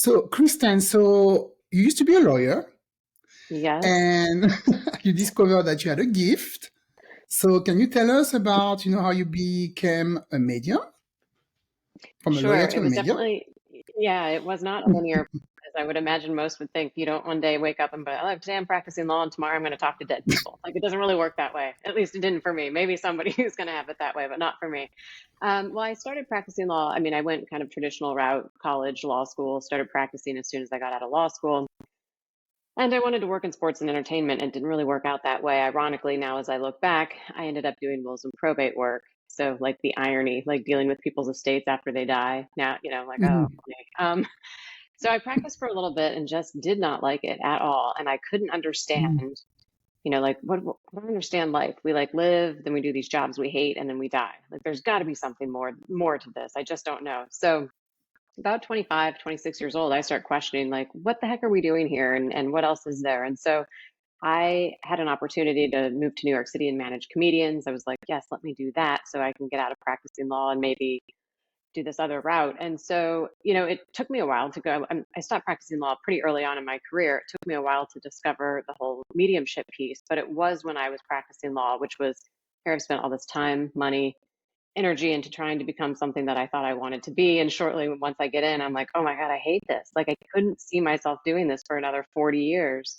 So, Kristen, so you used to be a lawyer Yes, and you discovered that you had a gift. So, can you tell us about, how you became a medium, from a lawyer sure. to It a was medium? definitely, yeah, it was not a linear, as I would imagine most would think. You don't one day wake up and be, oh, today I'm practicing law and tomorrow I'm going to talk to dead people. Like it doesn't really work that way. At least it didn't for me. Maybe somebody who's going to have it that way, but not for me. Well, I started practicing law. I mean, I went kind of traditional route, college, law school, started practicing as soon as I got out of law school. And I wanted to work in sports and entertainment and didn't really work out that way. Ironically, now as I look back, I ended up doing wills and probate work. So, like the irony, like dealing with people's estates after they die. Now, like, oh, Mhm. funny. So I practiced for a little bit and just did not like it at all. And I couldn't Mhm. understand, like what understand life. We like live, then we do these jobs we hate, and then we die. Like, there's got to be something more to this. I just don't know. So about 25, 26 years old, I start questioning, like, what the heck are we doing here? And what else is there? And so I had an opportunity to move to New York City and manage comedians. I was like, yes, let me do that so I can get out of practicing law and maybe do this other route. And so, it took me a while to go. I stopped practicing law pretty early on in my career. It took me a while to discover the whole mediumship piece, but it was when I was practicing law, which was here I've spent all this time, money, energy into trying to become something that I thought I wanted to be. And shortly, once I get in, I'm like, oh my God, I hate this. Like, I couldn't see myself doing this for another 40 years.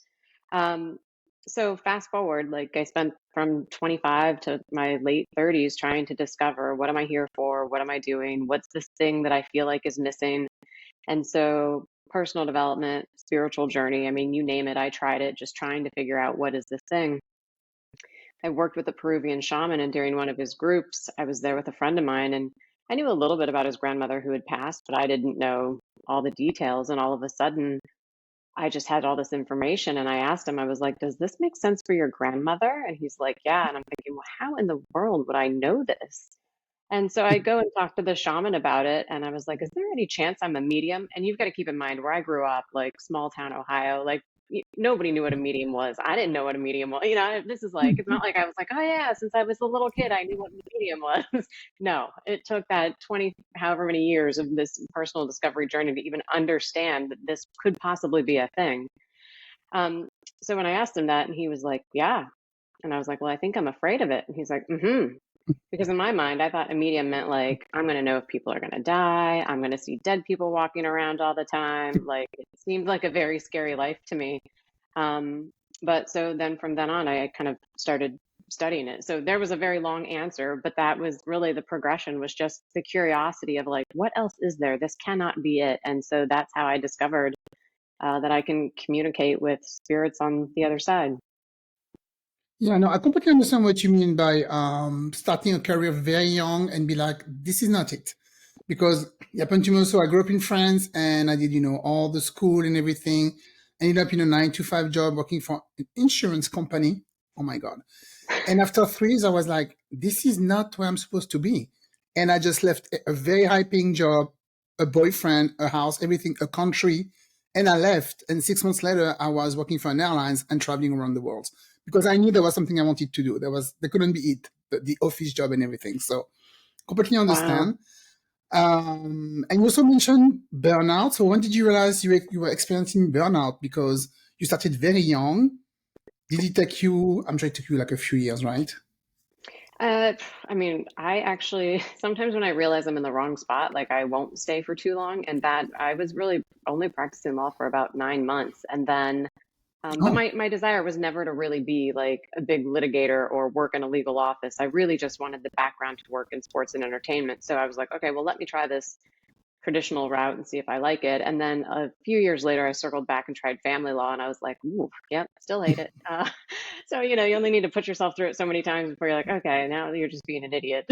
Um, so fast forward, like I spent from 25 to my late 30s trying to discover, what am I here for? What am I doing? What's this thing that I feel like is missing? And so personal development, spiritual journey, I mean, you name it, I tried it, just trying to figure out what is this thing. I worked with a Peruvian shaman, and during one of his groups, I was there with a friend of mine, and I knew a little bit about his grandmother who had passed, but I didn't know all the details. And all of a sudden, I just had all this information. And I asked him, I was like, does this make sense for your grandmother? And he's like, yeah. And I'm thinking, well, how in the world would I know this? And so I go and talk to the shaman about it. And I was like, is there any chance I'm a medium? And you've got to keep in mind where I grew up, like small town Ohio, like nobody knew what a medium was. I didn't know what a medium was. This is like, it's not like I was like, oh yeah, since I was a little kid, I knew what a medium was. No, it took that 20, however many years of this personal discovery journey to even understand that this could possibly be a thing. Um, so when I asked him that, and he was like, yeah. And I was like, well, I think I'm afraid of it. And he's like, mm-hmm. Because in my mind, I thought a medium meant like, I'm going to know if people are going to die. I'm going to see dead people walking around all the time. Like, it seemed like a very scary life to me. But so then from then on, I kind of started studying it. So there was a very long answer, but that was really the progression, was just the curiosity of like, what else is there? This cannot be it. And so that's how I discovered that I can communicate with spirits on the other side. Yeah, no, I completely understand what you mean by starting a career very young and be like, this is not it. Because it happened to me also. I grew up in France and I did, all the school and everything. Ended up in a 9 to 5 job working for an insurance company. Oh my God. And after 3 years, I was like, this is not where I'm supposed to be. And I just left a very high paying job, a boyfriend, a house, everything, a country. And I left. And 6 months later, I was working for an airlines and traveling around the world because I knew there was something I wanted to do. There couldn't be it, the office job and everything. So completely Wow. understand. And you also mentioned burnout. So when did you realize you were experiencing burnout? Because you started very young. Did it take you, I'm sure it took you like a few years, right? Uh, I mean, I actually sometimes when I realize I'm in the wrong spot, like I won't stay for too long. And that I was really only practicing law for about 9 months. And then, but Oh, my desire was never to really be like a big litigator or work in a legal office. I really just wanted the background to work in sports and entertainment. So I was like, okay, well, let me try this traditional route and see if I like it. And then a few years later, I circled back and tried family law, and I was like, ooh, yep, still hate it. So you only need to put yourself through it so many times before you're like, okay, now you're just being an idiot.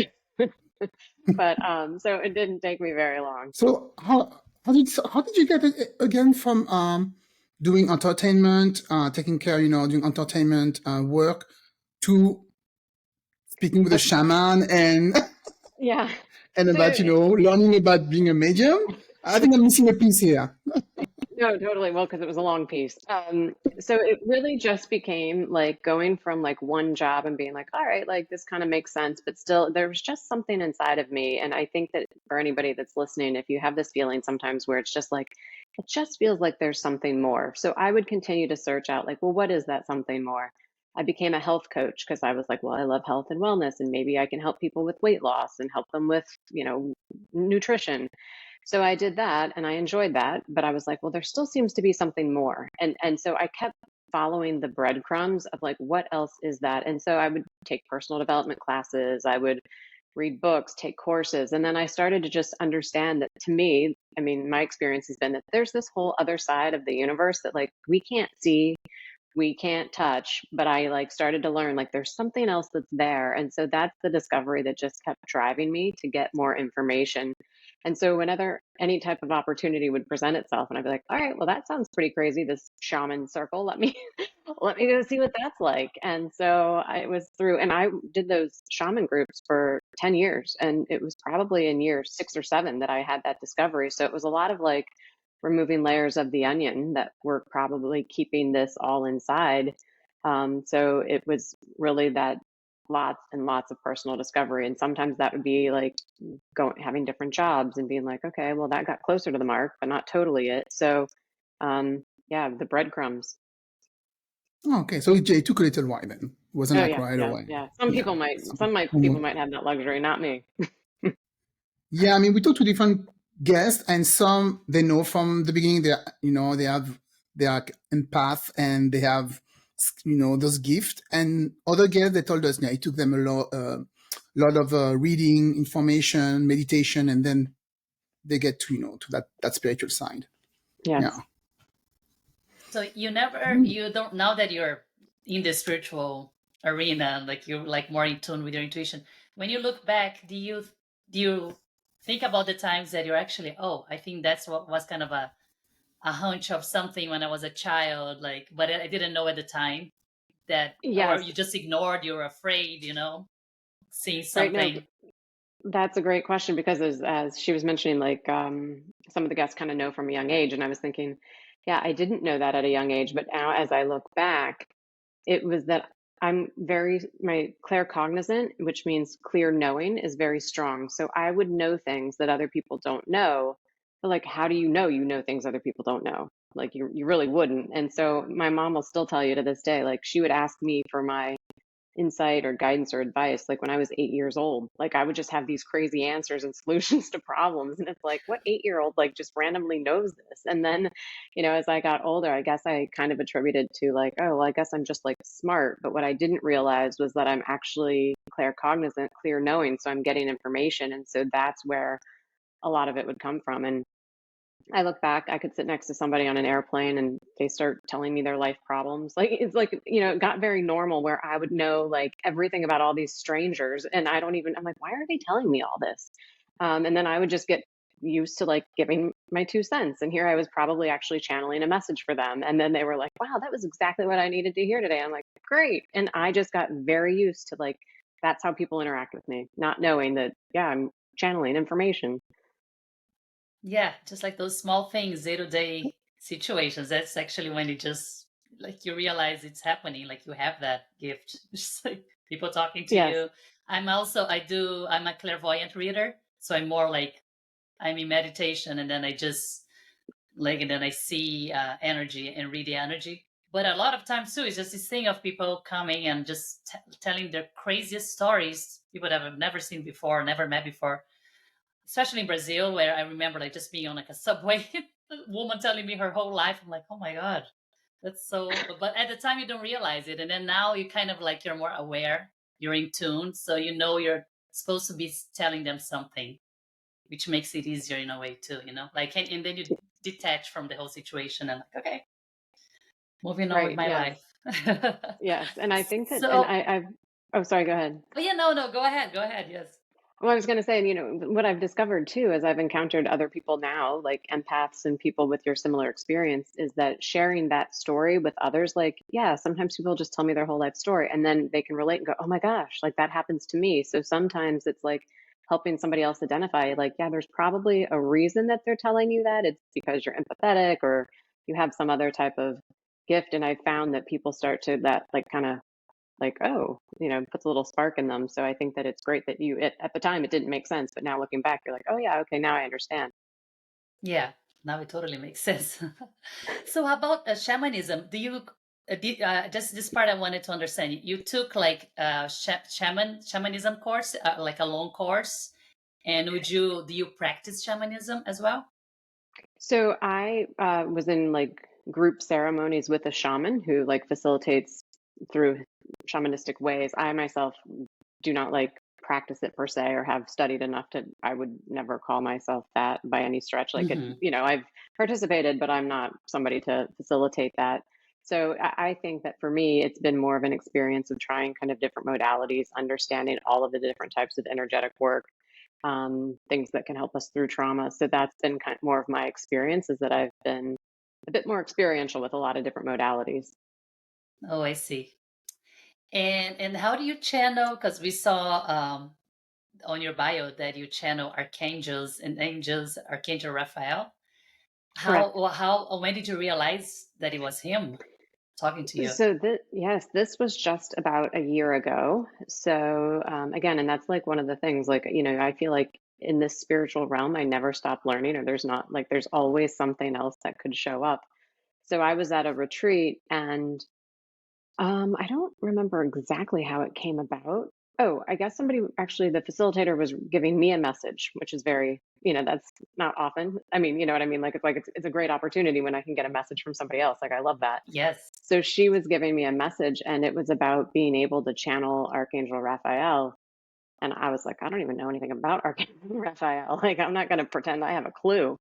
But so it didn't take me very long. so how did you get it again from doing entertainment, taking care, doing entertainment work to speaking with a Uh, shaman and yeah. and So about learning about being a medium? I think I'm missing a piece here. No, totally. Well, because it was a long piece. So it really just became like going from like one job and being like, all right, like this kind of makes sense, but still there was just something inside of me. And I think that for anybody that's listening, if you have this feeling sometimes where it's just like, it just feels like there's something more. So I would continue to search out like, well, what is that something more? I became a health coach because I was like, well, I love health and wellness, and maybe I can help people with weight loss and help them with, nutrition. So I did that and I enjoyed that, but I was like, well, there still seems to be something more. And so I kept following the breadcrumbs of like what else is that? And so I would take personal development classes, I would read books, take courses, and then I started to just understand that to me, I mean, my experience has been that there's this whole other side of the universe that like we can't see, we can't touch, but I like started to learn like there's something else that's there. And so that's the discovery that just kept driving me to get more information. And so whenever any type of opportunity would present itself, and I'd be like, all right, well, that sounds pretty crazy, this shaman circle. Let me let me go see what that's like. And so I was through, and I did those shaman groups for 10 years. And it was probably in year 6 or 7 that I had that discovery. So it was a lot of like removing layers of the onion that were probably keeping this all inside. So it was really that lots and lots of personal discovery. And sometimes that would be like going, having different jobs and being like, okay, well, that got closer to the mark, but not totally it. So, yeah, the breadcrumbs. Okay, so it took a little while then. It wasn't Oh like yeah, right yeah, away. yeah. Yeah. People might have that luxury, not me. Yeah, I mean, we talked to different guests, and some they know from the beginning. They are empath and they have those gifts. And other guests they told us, yeah, it took them lot of reading, information, meditation, and then they get to to that spiritual side. Yeah. Yes. So you don't, now that you're in the spiritual arena, like you're like more in tune with your intuition. When you look back, do you think about the times that you're actually, oh, I think that's what was kind of a hunch of something when I was a child, like, but I didn't know at the time that, or Yes. you just ignored, you were afraid, seeing Right. No, something. that's a great question because as she was mentioning, like some of the guests kind of know from a young age, and I was thinking, yeah, I didn't know that at a young age, but now as I look back, it was that my claircognizant, which means clear knowing, is very strong. So I would know things that other people don't know. But like, how do you know things other people don't know? Like you really wouldn't. And so my mom will still tell you to this day, like she would ask me for my insight or guidance or advice like when I was 8 years old. Like I would just have these crazy answers and solutions to problems. And it's like, what 8 year old like just randomly knows this? And then, as I got older, I guess I kind of attributed to like, oh, well, I guess I'm just like smart. But what I didn't realize was that I'm actually claircognizant, clear knowing. So I'm getting information. And so that's where a lot of it would come from. And I look back, I could sit next to somebody on an airplane and they start telling me their life problems. Like it's like, it got very normal where I would know like everything about all these strangers and I'm like, why are they telling me all this? And then I would just get used to like giving my 2 cents. And here I was probably actually channeling a message for them. And then they were like, wow, that was exactly what I needed to hear today. I'm like, great. And I just got very used to like, that's how people interact with me, not knowing that, yeah, I'm channeling information. Yeah, just like those small things, day-to-day situations. That's actually when it just, like, you realize it's happening, like you have that gift. Just like people talking to Yes. you. I'm a clairvoyant reader. So I'm more like, I'm in meditation and then I just, like, and then I see energy and read the energy. But a lot of times too, it's just this thing of people coming and just telling their craziest stories, people that I've never seen before, never met before, especially in Brazil, where I remember like just being on like a subway, a woman telling me her whole life. I'm like, oh my God, that's so, but at the time you don't realize it. And then now you kind of like, you're more aware, you're in tune. So you're supposed to be telling them something, which makes it easier in a way too, like, and then you detach from the whole situation and like, okay, moving on with Right. my Yes. life. Yes. And I think that, and So, I've, oh, sorry, go ahead. oh yeah, no, go ahead. Go ahead. Yes. Well, I was going to say, what I've discovered too, as I've encountered other people now, like empaths and people with your similar experience, is that sharing that story with others, like, yeah, sometimes people just tell me their whole life story and then they can relate and go, oh my gosh, like that happens to me. So sometimes it's like helping somebody else identify, like, yeah, there's probably a reason that they're telling you that. It's because you're empathetic or you have some other type of gift. And I found that people start to that like kind of like, oh, puts a little spark in them. So I think that it's great that at the time it didn't make sense, but now looking back, you're like, oh yeah, okay, now I understand. Yeah, now it totally makes sense. So how about shamanism? Do you just this part I wanted to understand? You took like a shamanism course, like a long course, and do you practice shamanism as well? So I was in like group ceremonies with a shaman who like facilitates through shamanistic ways. I myself do not like practice it per se or have studied enough to, I would never call myself that by any stretch. Like it, Hmm. I've participated, but I'm not somebody to facilitate that. So I think that for me, it's been more of an experience of trying kind of different modalities, understanding all of the different types of energetic work, things that can help us through trauma. So that's been kind of more of my experience, is that I've been a bit more experiential with a lot of different modalities. Oh, I see. And how do you channel? Because we saw on your bio that you channel archangels and angels, Archangel Raphael. Correct. When did you realize that it was him talking to you? So yes, this was just about a year ago. So again, and that's like one of the things, like, I feel like in this spiritual realm, I never stop learning, or there's not like, there's always something else that could show up. So I was at a retreat, and I don't remember exactly how it came about. Oh, I guess somebody actually, the facilitator was giving me a message, which is very, that's not often. I mean, you know what I mean? Like it's a great opportunity when I can get a message from somebody else. Like I love that. Yes. So she was giving me a message, and it was about being able to channel Archangel Raphael. And I was like, I don't even know anything about Archangel Raphael. Like, I'm not going to pretend I have a clue.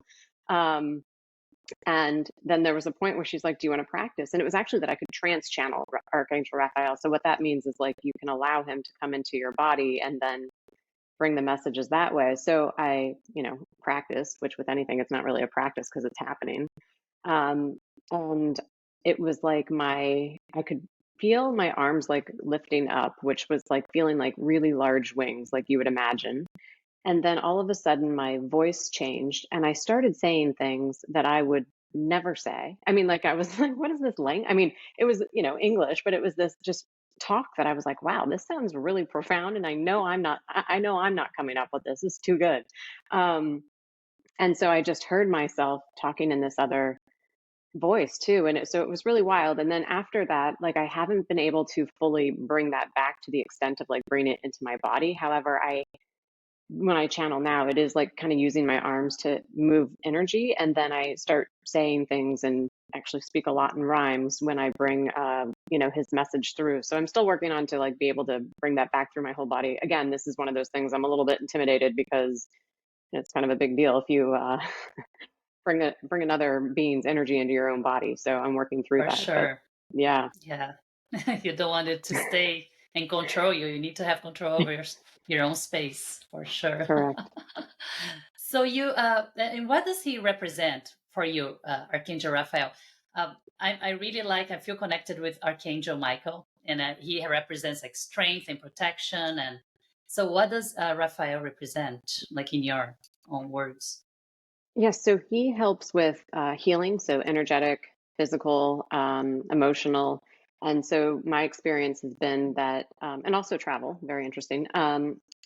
Um, and then there was a point where she's like, do you want to practice? And it was actually that I could trans channel Archangel Raphael. So what that means is like, you can allow him to come into your body and then bring the messages that way. So I, practiced, which with anything, it's not really a practice because it's happening. Um, and it was like I could feel my arms like lifting up, which was like feeling like really large wings, like you would imagine. And then all of a sudden, my voice changed, and I started saying things that I would never say. I mean, like, I was like, what is this language? I mean, it was, English, but it was this just talk that I was like, wow, this sounds really profound. And I know I know I'm not coming up with this. This is too good. Um, and so I just heard myself talking in this other voice too. And so it was really wild. And then after that, like, I haven't been able to fully bring that back to the extent of like bringing it into my body. However, when I channel now, it is like kind of using my arms to move energy. And then I start saying things and actually speak a lot in rhymes when I bring, his message through. So I'm still working on to like be able to bring that back through my whole body. Again, this is one of those things I'm a little bit intimidated because it's kind of a big deal if you bring another being's energy into your own body. So I'm working through For that. But sure. yeah, Yeah. You don't want it to stay and control you. You need to have control over your own space, for sure. correct. So and what does he represent for you, Archangel Raphael? I feel connected with Archangel Michael, and he represents like strength and protection. And so what does Raphael represent, like in your own words? Yes, so he helps with healing, so energetic, physical, emotional. And so my experience has been that, and also travel, very interesting.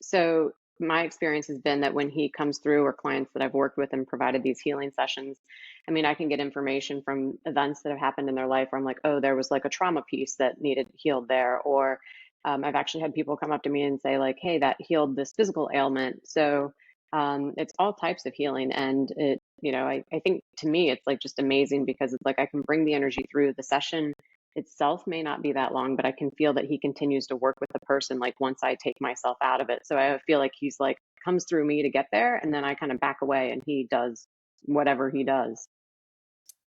So my experience has been that when he comes through, or clients that I've worked with and provided these healing sessions, I mean, I can get information from events that have happened in their life where I'm like, oh, there was like a trauma piece that needed healed there. Or I've actually had people come up to me and say, like, hey, that healed this physical ailment. So it's all types of healing. And I think to me, it's like just amazing because it's like I can bring the energy through. The session itself may not be that long, but I can feel that he continues to work with the person, like once I take myself out of it. So I feel like he's like comes through me to get there, and then I kind of back away and he does whatever he does.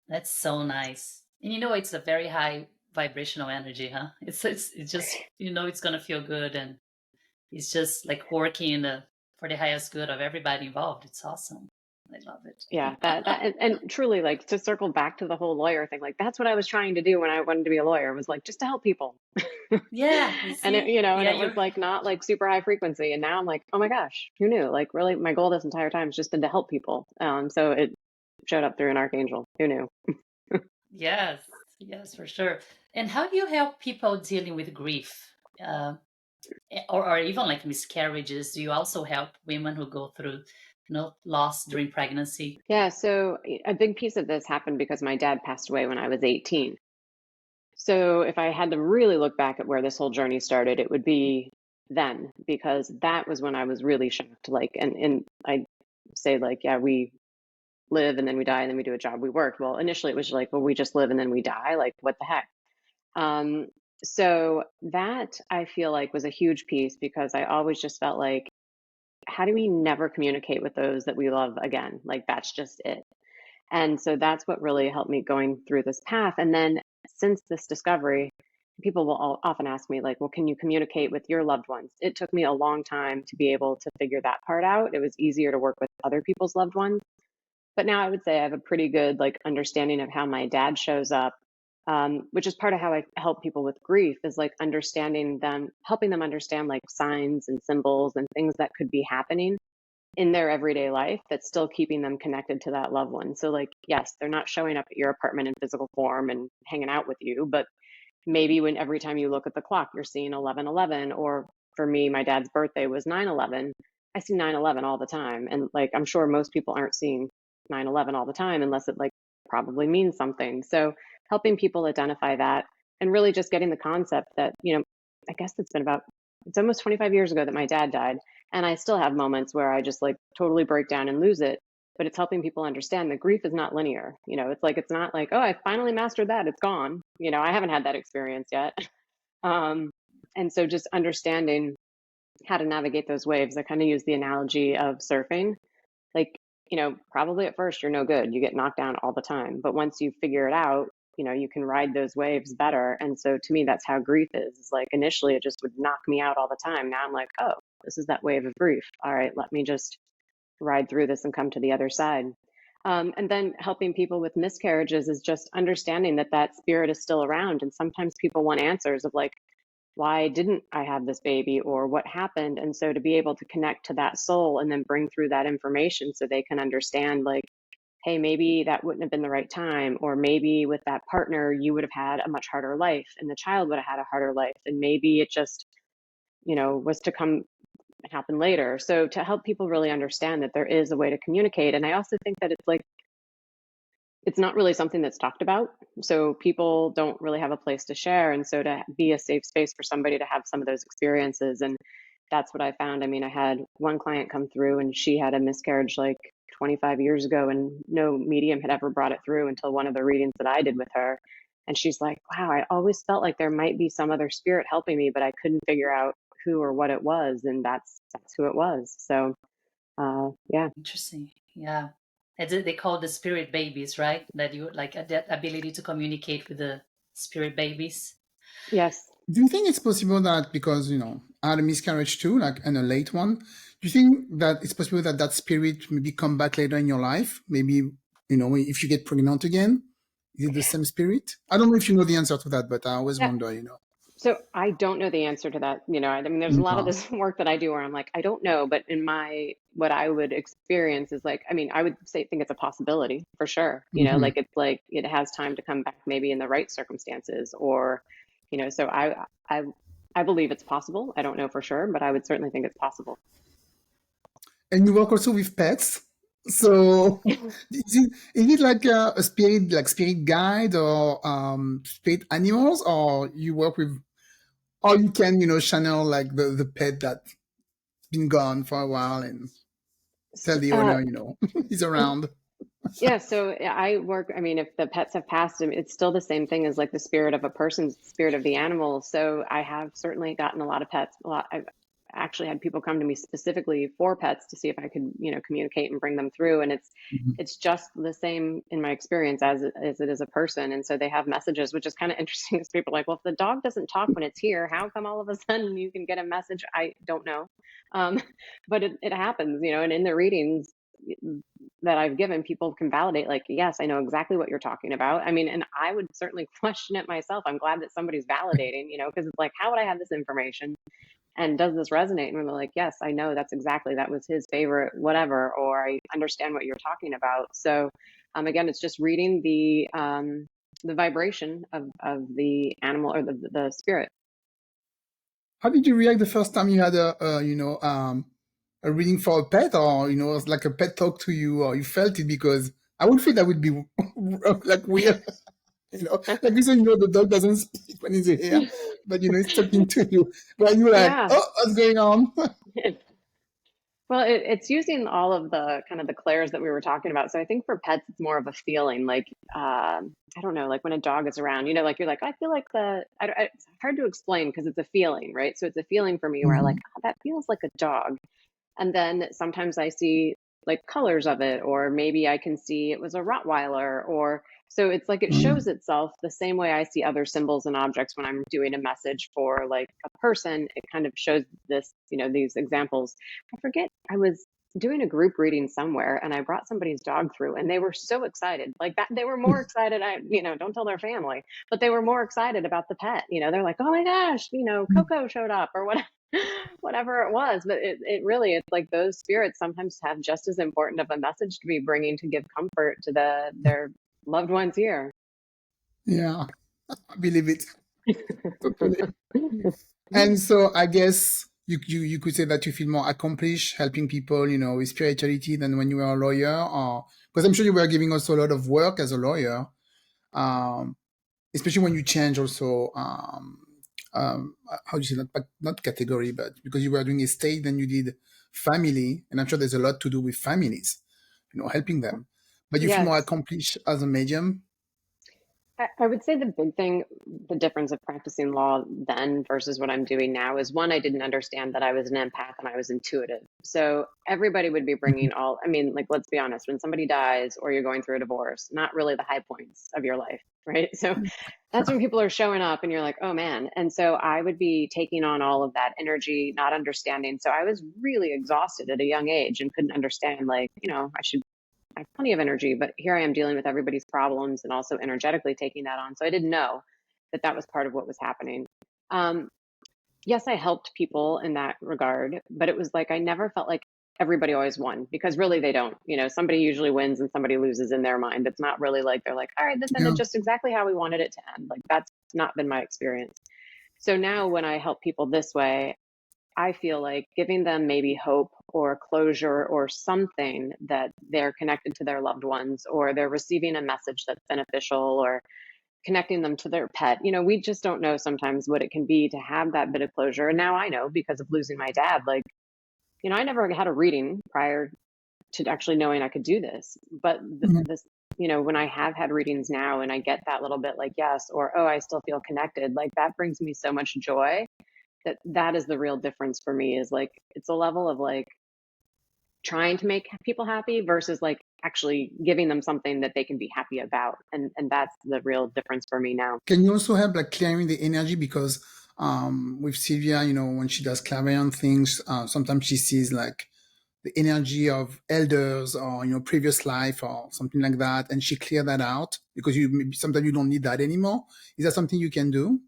That's so nice. And it's a very high vibrational energy, huh? It's just it's gonna feel good, and it's just like working for the highest good of everybody involved. It's awesome. I love it. Yeah, and truly, like, to circle back to the whole lawyer thing, like that's what I was trying to do when I wanted to be a lawyer, was like just to help people. Yeah, you And see? and Yeah, it was like not like super high frequency. And now I'm like, oh my gosh, who knew? Like, really, my goal this entire time has just been to help people. So it showed up through an archangel. Who knew? Yes, yes, for sure. And how do you help people dealing with grief? Or even like miscarriages? Do you also help women who go through, loss during pregnancy? Yeah, so a big piece of this happened because my dad passed away when I was 18. So if I had to really look back at where this whole journey started, it would be then, because that was when I was really shocked. Like, and I say like, yeah, we live and then we die and then we do a job we worked. Well, initially it was like, well, we just live and then we die. Like, what the heck? Um, so that I feel like was a huge piece because I always just felt like, how do we never communicate with those that we love again? Like, that's just it. And so that's what really helped me going through this path. And then since this discovery, people will often ask me, like, well, can you communicate with your loved ones? It took me a long time to be able to figure that part out. It was easier to work with other people's loved ones. But now I would say I have a pretty good like understanding of how my dad shows up, which is part of how I help people with grief is like understanding them, helping them understand like signs and symbols and things that could be happening in their everyday life that's still keeping them connected to that loved one. So like, yes, they're not showing up at your apartment in physical form and hanging out with you, but maybe when every time you look at the clock, you're seeing 11:11. Or for me, my dad's birthday was 9/11. I see 9/11 all the time. And like, I'm sure most people aren't seeing 9/11 all the time unless it like probably means something. So helping people identify that and really just getting the concept that, I guess it's almost 25 years ago that my dad died. And I still have moments where I just like totally break down and lose it. But it's helping people understand that grief is not linear. It's not like, oh, I finally mastered that. It's gone. I haven't had that experience yet. Um, and so just understanding how to navigate those waves. I kind of use the analogy of surfing. Like, probably at first you're no good. You get knocked down all the time. But once you figure it out, you can ride those waves better. And so to me, that's how grief is. It's like initially it just would knock me out all the time. Now I'm like, oh, this is that wave of grief. All right, let me just ride through this and come to the other side. And then helping people with miscarriages is just understanding that that spirit is still around. And sometimes people want answers of like, why didn't I have this baby or what happened? And so to be able to connect to that soul and then bring through that information so they can understand like, hey, maybe that wouldn't have been the right time, or maybe with that partner, you would have had a much harder life and the child would have had a harder life. And maybe it just, was to come happen later. So to help people really understand that there is a way to communicate. And I also think that it's like, it's not really something that's talked about. So people don't really have a place to share. And so to be a safe space for somebody to have some of those experiences. And that's what I found. I mean, I had one client come through and she had a miscarriage like 25 years ago and no medium had ever brought it through until one of the readings that I did with her. And she's like, wow, I always felt like there might be some other spirit helping me, but I couldn't figure out who or what it was. And that's who it was. So, yeah. Interesting. Yeah. They call the spirit babies, right? That you like that ability to communicate with the spirit babies. Yes. Do you think it's possible that because, I had a miscarriage too, like, and a late one, do you think that it's possible that that spirit maybe come back later in your life? Maybe, if you get pregnant again, is it the same spirit? I don't know if you know the answer to that, but I always Yeah. wonder, So I don't know the answer to that. I mean, there's a lot of No. this work that I do where I'm like, I don't know, but what I would experience is like, I mean, I would think it's a possibility for sure. Mhm. Like it's like it has time to come back maybe in the right circumstances or, so I believe it's possible. I don't know for sure, but I would certainly think it's possible. And you work also with pets. So is it like a spirit, like spirit guide or spirit animals, or you work with, or you can, channel like the pet that's been gone for a while and tell the Uh, owner, he's around. Yeah, so I work, I mean, if the pets have passed, it's still the same thing as like the spirit of a person's spirit of the animal. So I have certainly gotten a lot of pets. I've actually had people come to me specifically for pets to see if I could, communicate and bring them through. And Mhm. it's just the same in my experience as it is a person. And so they have messages, which is kind of interesting because people are like, well, if the dog doesn't talk when it's here, how come all of a sudden you can get a message? I don't know. Um, but it happens, and in the readings, that I've given, people can validate, like, yes, I know exactly what you're talking about. I mean, and I would certainly question it myself. I'm glad that somebody's validating, because it's like, how would I have this information? And does this resonate? And we're like, yes, I know that was his favorite, whatever, or I understand what you're talking about. So, again, it's just reading the vibration of the animal or the spirit. How did you react the first time you had a reading for a pet, or like a pet talk to you, or you felt it? Because I would feel that would be like weird, like you said, the dog doesn't speak when he's here, but it's talking to you. But you're like, Yeah. oh, what's going on? Well, it's using all of the kind of the clairs that we were talking about. So I think for pets, it's more of a feeling. Like I don't know, like when a dog is around, like you're like, I feel like it's hard to explain because it's a feeling, right? So it's a feeling for me where I like, Mhm. oh, that feels like a dog. And then sometimes I see like colors of it, or maybe I can see it was a Rottweiler, or so it's like it shows Mhm. itself the same way I see other symbols and objects when I'm doing a message for like a person. It kind of shows this, these examples. I forget, I was doing a group reading somewhere and I brought somebody's dog through and they were so excited. Like that, they were more excited. Don't tell their family, but they were more excited about the pet. They're like, oh my gosh, Coco showed up or whatever. Whatever it was, but it really, it's like those spirits sometimes have just as important of a message to be bringing to give comfort to their loved ones here. Yeah, I believe it totally. And so I guess you could say that you feel more accomplished helping people, with spirituality than when you were a lawyer, or because I'm sure you were giving also a lot of work as a lawyer, um, especially when you change also, how do you say that? But not category, but because you were doing estate, then you did family, and I'm sure there's a lot to do with families, helping them. But you feel more Yes. accomplished as a medium. I would say the big thing, the difference of practicing law then versus what I'm doing now is one, I didn't understand that I was an empath and I was intuitive. So everybody would be bringing I mean, like, let's be honest, when somebody dies or you're going through a divorce, not really the high points of your life, right? So that's when people are showing up and you're like, oh man. And so I would be taking on all of that energy, not understanding. So I was really exhausted at a young age and couldn't understand, like, I have plenty of energy, but here I am dealing with everybody's problems and also energetically taking that on. So I didn't know that that was part of what was happening. Um, yes, I helped people in that regard, but it was like I never felt like everybody always won because really they don't. Somebody usually wins and somebody loses in their mind. It's not really like they're like, all right, this ended Yeah. just exactly how we wanted it to end. Like that's not been my experience. So now when I help people this way, I feel like giving them maybe hope or closure or something that they're connected to their loved ones or they're receiving a message that's beneficial or connecting them to their pet. We just don't know sometimes what it can be to have that bit of closure. And now I know because of losing my dad, like, I never had a reading prior to actually knowing I could do this. But Mhm. this, when I have had readings now and I get that little bit like, yes, or, oh, I still feel connected, like that brings me so much joy that is the real difference for me is like it's a level of like trying to make people happy versus like actually giving them something that they can be happy about and that's the real difference for me now. Can you also help like clearing the energy? Because with Sylvia, when she does clairvoyant things, sometimes she sees like the energy of elders or previous life or something like that, and she clear that out because sometimes you don't need that anymore. Is that something you can do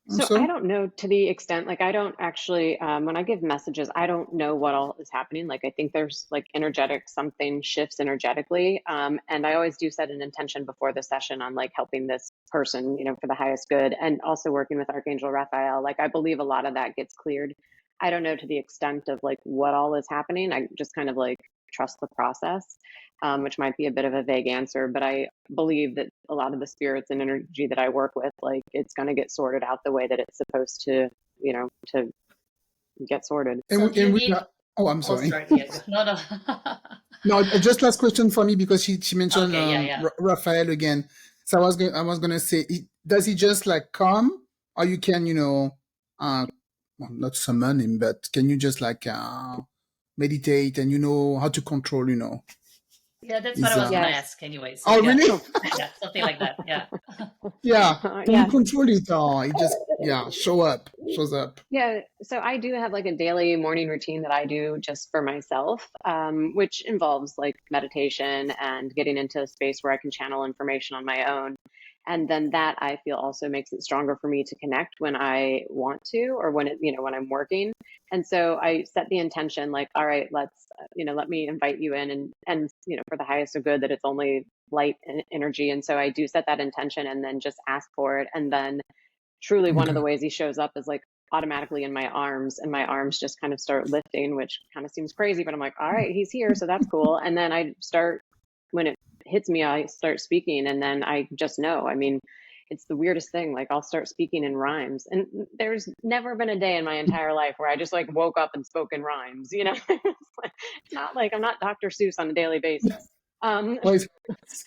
So I also? don't know to the extent, like I don't actually, when I give messages, I don't know what all is happening. Like I think there's like energetic, something shifts energetically. And I always do set an intention before the session on like helping this person, for the highest good and also working with Archangel Raphael. Like I believe a lot of that gets cleared. I don't know to the extent of like what all is happening. I just kind of like trust the process, which might be a bit of a vague answer, but I believe that a lot of the spirits and energy that I work with, like it's going to get sorted out the way that it's supposed to, to get sorted. So do you And we need? oh, I'm Oh, sorry. sorry. Yeah. No, no. No, just last question for me because she mentioned Okay. Yeah, yeah. Raphael again. So I was gonna say, does he just like come, or you can well, not summon him, but can you just like meditate and how to control Yeah, that's what I his was gonna Yes. ask anyway. So oh yeah, really? Oh, yeah, something like that. Yeah. Yeah, can you yes. control it, or it just shows up? Yeah, so I do have like a daily morning routine that I do just for myself, which involves like meditation and getting into a space where I can channel information on my own. And then that I feel also makes it stronger for me to connect when I want to, or when it, when I'm working. And so I set the intention like, all right, let's, let me invite you in, and, for the highest of good, that it's only light and energy. And so I do set that intention and then just ask for it. And then truly one of Okay. the ways he shows up is like automatically in my arms, and my arms just kind of start lifting, which kind of seems crazy, but I'm like, all right, he's here. So that's cool. And then I start, when it hits me, I start speaking, and then I just know. I mean, it's the weirdest thing. Like I'll start speaking in rhymes, and there's never been a day in my entire life where I just like woke up and spoke in rhymes. It's not like I'm not Dr. Seuss on a daily basis. Well, it's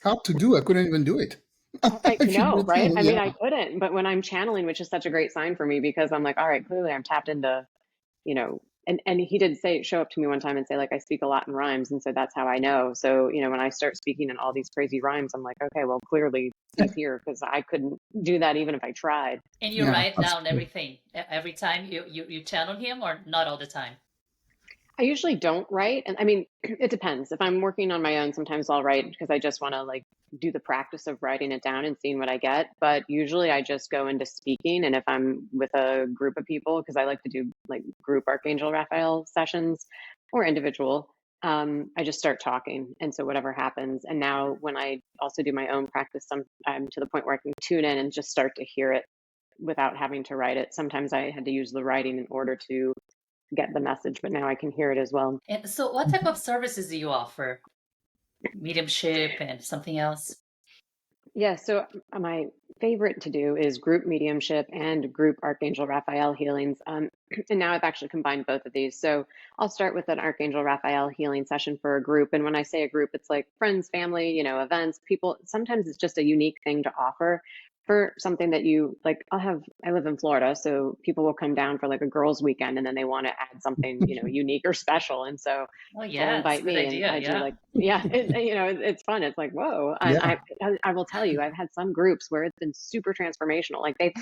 hard to do. I couldn't even do it. I If you know, would right? tell, I mean, yeah. I couldn't, but when I'm channeling, which is such a great sign for me, because I'm like, all right, clearly I'm tapped into, and he did show up to me one time and say, like, I speak a lot in rhymes. And so that's how I know. So, when I start speaking in all these crazy rhymes, I'm like, okay, well, clearly he's here, because I couldn't do that even if I tried. And you Yeah, write down absolutely. everything every time you channel him, or not all the time? I usually don't write. And I mean, it depends. If I'm working on my own, sometimes I'll write because I just want to like do the practice of writing it down and seeing what I get. But usually I just go into speaking. And if I'm with a group of people, because I like to do like group Archangel Raphael sessions or individual, I just start talking. And so whatever happens. And now when I also do my own practice, I'm to the point where I can tune in and just start to hear it without having to write it. Sometimes I had to use the writing in order to get the message, but now I can hear it as well. And so what type of services do you offer? Mediumship and something else? Yeah, so my favorite to do is group mediumship and group Archangel Raphael healings. And now I've actually combined both of these. So I'll start with an Archangel Raphael healing session for a group. And when I say a group, it's like friends, family, events, people. Sometimes it's just a unique thing to offer for something that you like. I live in Florida, so people will come down for like a girls' weekend, and then they want to add something, unique or special. And so Oh they'll yeah, that's a invite good me, and idea. I do Yeah. like, yeah, it's fun. It's like, whoa. And Yeah. I will tell you, I've had some groups where it's been super transformational. Like they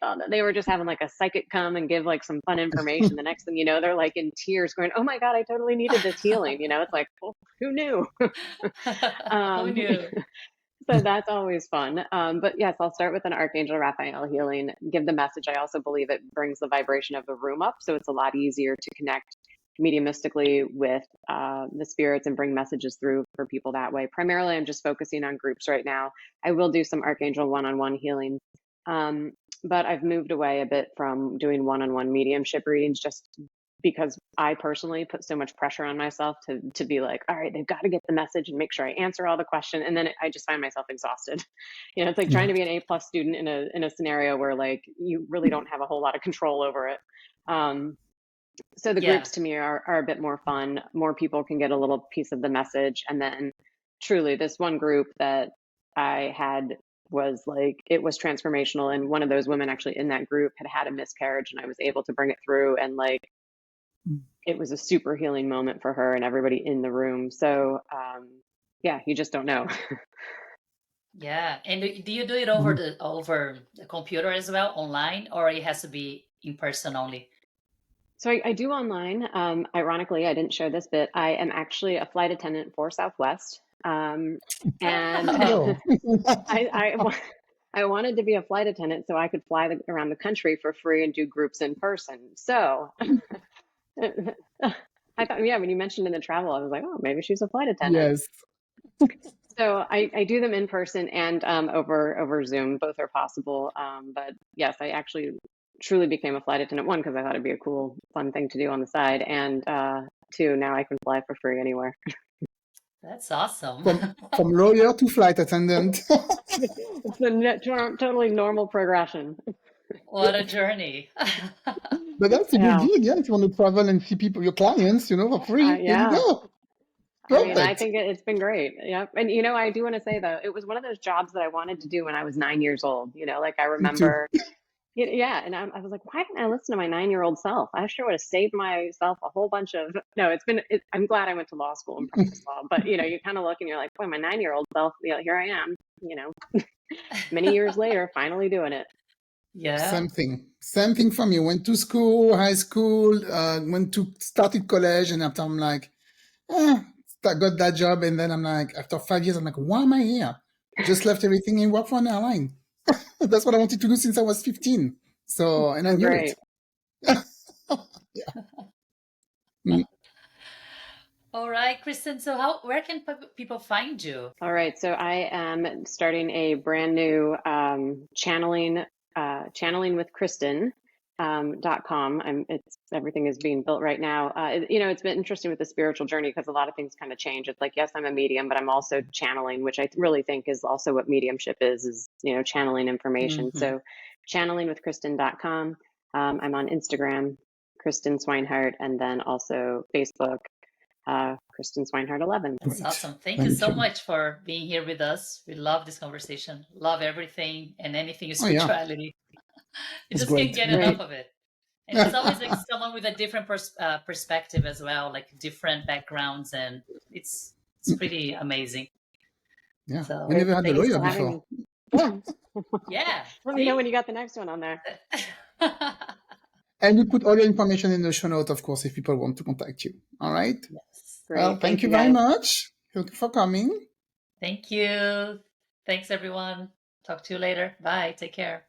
thought that they were just having like a psychic come and give like some fun information. The next thing you know, they're like in tears going, oh my God, I totally needed this healing. It's like, well, who knew? Who um, knew? so that's always fun. But yes, I'll start with an Archangel Raphael healing, give the message. I also believe it brings the vibration of the room up. So it's a lot easier to connect mediumistically with the spirits and bring messages through for people that way. Primarily, I'm just focusing on groups right now. I will do some Archangel one-on-one healing. But I've moved away a bit from doing one-on-one mediumship readings just because I personally put so much pressure on myself to be like, all right, they've got to get the message and make sure I answer all the questions. And then I just find myself exhausted. It's like trying Yeah. to be an A+ student in a scenario where like you really don't have a whole lot of control over it. So the Yeah. groups to me are a bit more fun. More people can get a little piece of the message. And then truly this one group that I had was like, it was transformational. And one of those women actually in that group had a miscarriage, and I was able to bring it through, and like, it was a super healing moment for her and everybody in the room. So, yeah, you just don't know. Yeah. And do you do it over Mhm. the computer as well, online, or it has to be in person only? So I do online. Ironically, I didn't share this bit. I am actually a flight attendant for Southwest. And Oh, Oh. I wanted to be a flight attendant so I could fly around the country for free and do groups in person. So I thought, yeah, when you mentioned in the travel, I was like, oh, maybe she's a flight attendant. Yes. So I do them in person and over Zoom. Both are possible. But yes, I actually truly became a flight attendant. One, because I thought it'd be a cool, fun thing to do on the side, and two, now I can fly for free anywhere. that's awesome. From lawyer to flight attendant. It's the totally normal progression. What a journey. But that's a good Yeah, gig, yeah. If you want to travel and see people, your clients, for free, there you yeah. go. I mean, I Perfect. think it's been great. Yeah. And, I do want to say though, it was one of those jobs that I wanted to do when I was 9 years old. Like I Me too. remember, yeah. And I was like, why didn't I listen to my 9-year-old self? I sure would have saved myself a whole bunch of, no, I'm glad I went to law school and practiced law, but you kind of look and you're like, boy, my 9-year-old self, here I am, many years later, finally doing it. Yeah. Same thing. Same thing for me. Went to school, high school, started college, and after I'm like, got that job, and then I'm like, after 5 years, I'm like, why am I here? Just left everything and worked for an airline. That's what I wanted to do since I was 15. So, and I knew Great. it. Yeah. Mm. Oh, All right, Kristen. So where can people find you? All right. So I am starting a brand new channeling with Kristen. .com. Everything is being built right now. It's been interesting with the spiritual journey because a lot of things kind of change. It's like, yes, I'm a medium, but I'm also channeling, which I really think is also what mediumship is, channeling information. Mm-hmm. So channelingwithkristen.com. I'm on Instagram, Kristen Swinehart, and then also Facebook, Kristen Swinehart 11. That's Great. awesome. Thank you Thank so you. much for being here with us. We love this conversation. Love everything and anything Oh, yeah. spirituality. You It's just can't great. get Great. enough of it. And it's always like someone with a different perspective as well, like different backgrounds, and it's pretty amazing. Yeah. So We never had a Thanks lawyer for having before. me. Yeah. yeah, Let me know when you got the next one on there. And we put all your information in the show note, of course, if people want to contact you. All right. Yes. Great. Well, thank you you very guys. much. Thank you for coming. Thank you. Thanks, everyone. Talk to you later. Bye. Take care.